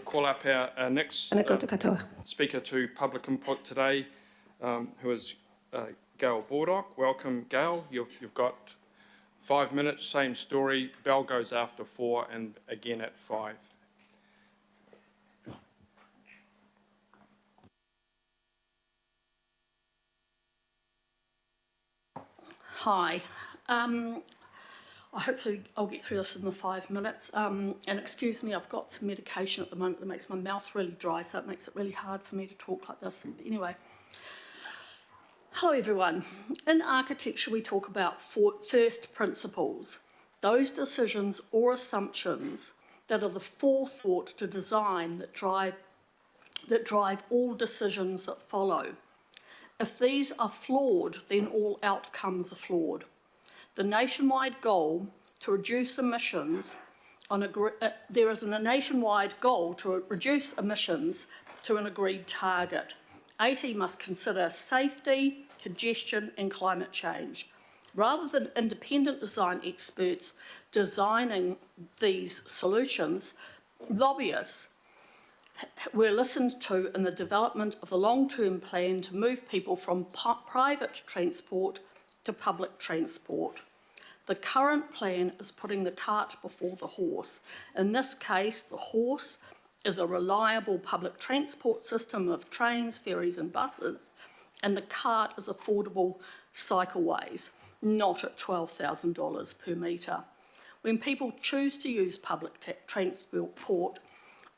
call up our next speaker to public input today, who is Gail Bordock. Welcome, Gail. You've got 5 minutes, same story. Bell goes after 4 and again at 5. Hi. Hopefully I'll get through this in the 5 minutes. And excuse me, I've got some medication at the moment that makes my mouth really dry, so it makes it really hard for me to talk like this. But anyway, hello everyone. In architecture we talk about first principles, those decisions or assumptions that are the forethought to design that drive all decisions that follow. If these are flawed, then all outcomes are flawed. The nationwide goal to reduce emissions there is a nationwide goal to reduce emissions to an agreed target. AT must consider safety, congestion and climate change. Rather than independent design experts designing these solutions, lobbyists were listened to in the development of the long-term plan to move people from private transport to public transport. The current plan is putting the cart before the horse. In this case, the horse is a reliable public transport system of trains, ferries and buses, and the cart is affordable cycleways, not at $12,000 per metre. When people choose to use public transport,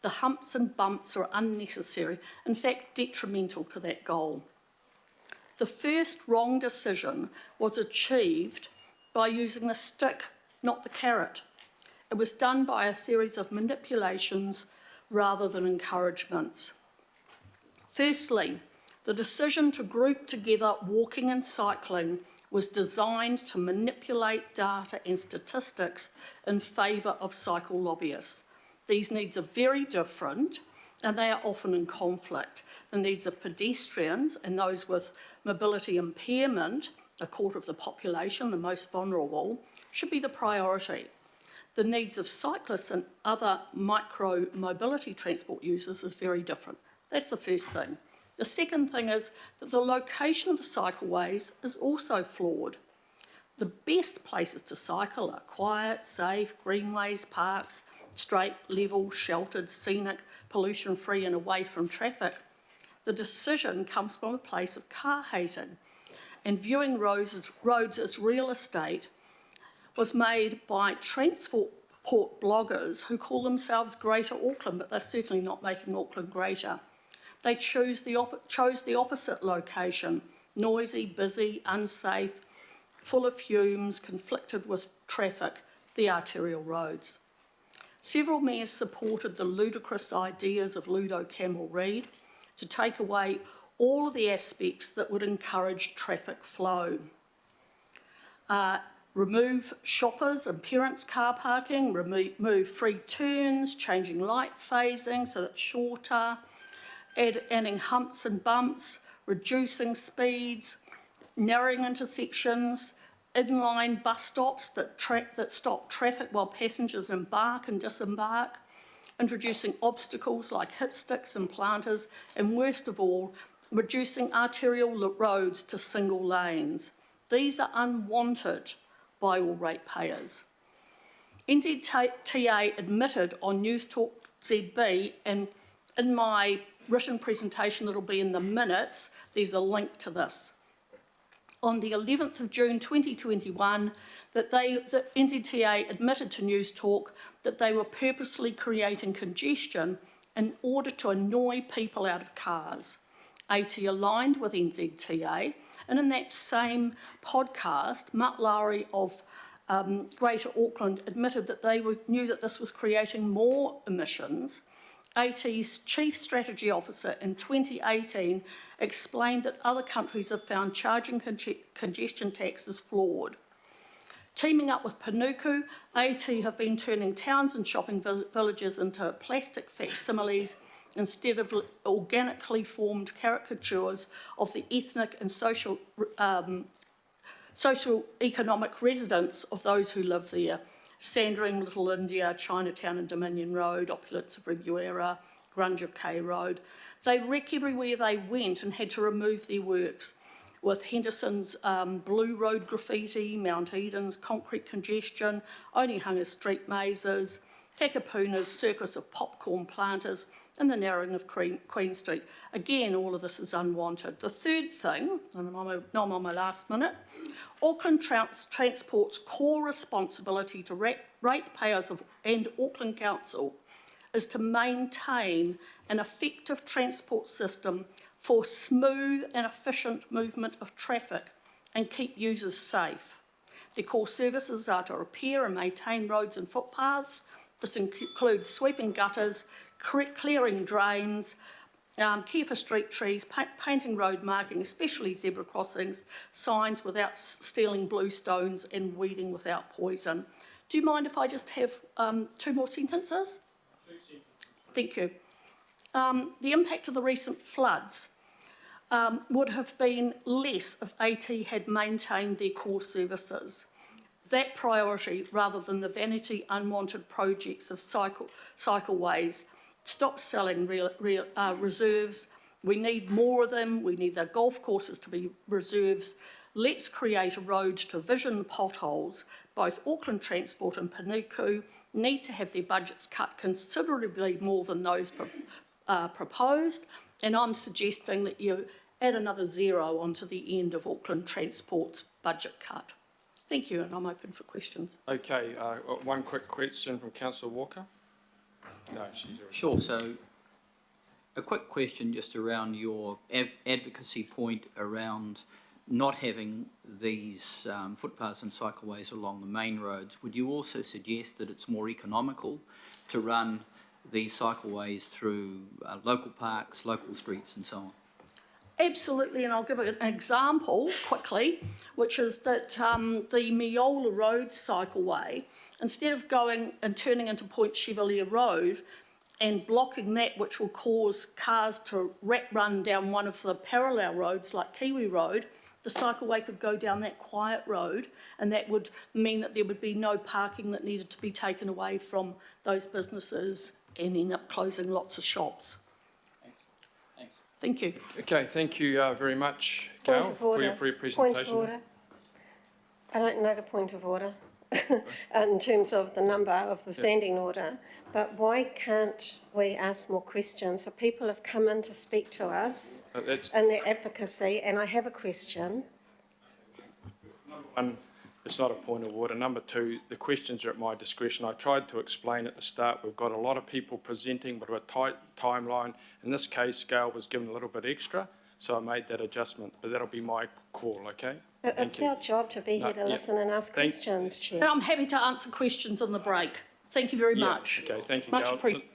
the humps and bumps are unnecessary, in fact detrimental to that goal. The first wrong decision was achieved by using the stick, not the carrot. It was done by a series of manipulations rather than encouragements. Firstly, the decision to group together walking and cycling was designed to manipulate data and statistics in favour of cycle lobbyists. These needs are very different and they are often in conflict. The needs of pedestrians and those with mobility impairment, a quarter of the population, the most vulnerable, should be the priority. The needs of cyclists and other micro-mobility transport users is very different. That's the first thing. The second thing is that the location of the cycleways is also flawed. The best places to cycle are quiet, safe, greenways, parks, straight, level, sheltered, scenic, pollution-free and away from traffic. The decision comes from a place of car hating, and viewing roads as real estate was made by transport bloggers who call themselves Greater Auckland, but they're certainly not making Auckland greater. They chose the opposite location, noisy, busy, unsafe, full of fumes, conflicted with traffic, the arterial roads. Several mayors supported the ludicrous ideas of Ludo Campbell-Reid to take away all of the aspects that would encourage traffic flow. Remove shoppers and parents' car parking, remove free turns, changing light phasing so that it's shorter, adding humps and bumps, reducing speeds, narrowing intersections, inline bus stops that stop traffic while passengers embark and disembark, introducing obstacles like hit sticks and planters, and worst of all, reducing arterial roads to single lanes. These are unwanted by all ratepayers. NZTA admitted on News Talk ZB, and in my written presentation that'll be in the minutes, there's a link to this. On the 11th of June 2021, that NZTA admitted to News Talk that they were purposely creating congestion in order to annoy people out of cars. AT aligned with NZTA, and in that same podcast, Mark Lowry of Greater Auckland admitted that they knew that this was creating more emissions. AT's Chief Strategy Officer in 2018 explained that other countries have found charging congestion taxes flawed. Teaming up with Panuku, AT have been turning towns and shopping villages into plastic facsimiles instead of organically formed caricatures of the ethnic and social economic residents of those who live there. Sandringham, Little India, Chinatown and Dominion Road, Opulence of Ribuera, Grunge of K Road. They wreck everywhere they went and had to remove their works, with Henderson's Blue Road graffiti, Mount Eden's concrete congestion, Onehunga street mazes, Takapuna's circus of popcorn planters, and the narrowing of Queen Street. Again, all of this is unwanted. The third thing, and I'm on my last minute, Auckland Transport's core responsibility to ratepayers and Auckland Council is to maintain an effective transport system for smooth and efficient movement of traffic and keep users safe. Their core services are to repair and maintain roads and footpaths. This includes sweeping gutters, clearing drains, care for street trees, painting road marking, especially zebra crossings, signs without stealing blue stones, and weeding without poison. Do you mind if I just have 2 more sentences? 2 sentences. Thank you. The impact of the recent floods would have been less if AT had maintained their core services. That priority, rather than the vanity, unwanted projects of cycleways, stop selling reserves. We need more of them. We need the golf courses to be reserves. Let's create a road to vision potholes. Both Auckland Transport and Panuku need to have their budgets cut considerably more than those proposed, and I'm suggesting that you add another 0 onto the end of Auckland Transport's budget cut. Thank you, and I'm open for questions. Okay, one quick question from Councillor Walker. No, she's already... Sure, so a quick question just around your advocacy point around not having these footpaths and cycleways along the main roads. Would you also suggest that it's more economical to run these cycleways through local parks, local streets and so on? Absolutely, and I'll give an example quickly, which is that the Miola Road cycleway, instead of going and turning into Point Chevalier Road and blocking that, which will cause cars to run down one of the parallel roads like Kiwi Road, the cycleway could go down that quiet road, and that would mean that there would be no parking that needed to be taken away from those businesses and end up closing lots of shops. Thank you. Okay, thank you very much, Gail, for your presentation. Point of order. I don't know the point of order in terms of the number of the standing order, but why can't we ask more questions? So people have come in to speak to us and their advocacy, and I have a question. One, it's not a point of order. Number 2, the questions are at my discretion. I tried to explain at the start, we've got a lot of people presenting, but a tight timeline. In this case, Gail was given a little bit extra, so I made that adjustment, but that'll be my call, okay? But it's our job to be here to listen and ask questions, Chair. And I'm happy to answer questions on the break. Thank you very much. Okay, thank you, Much Gail. appreciated.